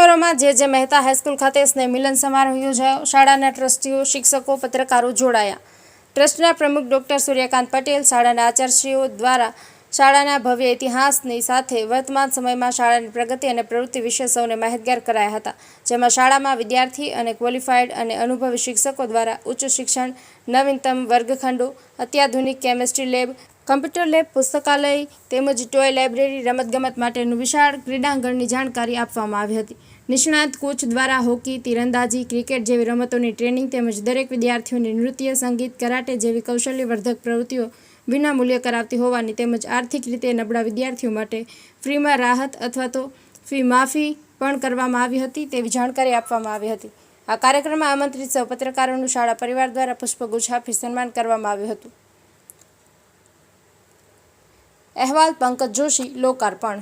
વિસનગરમાં જે મહેતા હાઈસ્કૂલ ખાતે સ્નેહ મિલન સમારોહ યોજાયો। શાળાના ટ્રસ્ટીઓ, શિક્ષકો, પત્રકારો જોડાયા। ટ્રસ્ટના પ્રમુખ ડોક્ટર સૂર્યકાંત પટેલ, શાળાના આચાર્યશ્રીઓ દ્વારા શાળાના ભવ્ય ઇતિહાસની સાથે વર્તમાન સમયમાં શાળાની પ્રગતિ અને પ્રવૃત્તિ વિશે સૌને માહિતગાર કરાયા હતા, જેમાં શાળામાં વિદ્યાર્થી અને ક્વોલિફાઈડ અને અનુભવી શિક્ષકો દ્વારા ઉચ્ચ શિક્ષણ, નવીનતમ વર્ગખંડો, અત્યાધુનિક કેમેસ્ટ્રી લેબ, કમ્પ્યુટર લેબ, પુસ્તકાલય તેમજ ટોય લાઇબ્રેરી, રમતગમત માટેનું વિશાળ ક્રીડાંગણની જાણકારી આપવામાં આવી હતી। નિષ્ણાત કોચ દ્વારા હોકી, તીરંદાજી, ક્રિકેટ જેવી રમતોની ટ્રેનિંગ તેમજ દરેક વિદ્યાર્થીઓને નૃત્ય, સંગીત, કરાટે જેવી કૌશલ્યવર્ધક પ્રવૃત્તિઓ વિનામૂલ્યે કરાવતી હોવાની તેમજ આર્થિક રીતે નબળા વિદ્યાર્થીઓ માટે ફ્રીમાં રાહત અથવા તો ફી માફી પણ કરવામાં આવી હતી તેવી જાણકારી આપવામાં આવી હતી। આ કાર્યક્રમમાં આમંત્રિત સૌ પત્રકારોનું શાળા પરિવાર દ્વારા પુષ્પગુચ્છ આપી સન્માન કરવામાં આવ્યું હતું। અહેવાલ પંકજ જોશી, લોકાર્પણ।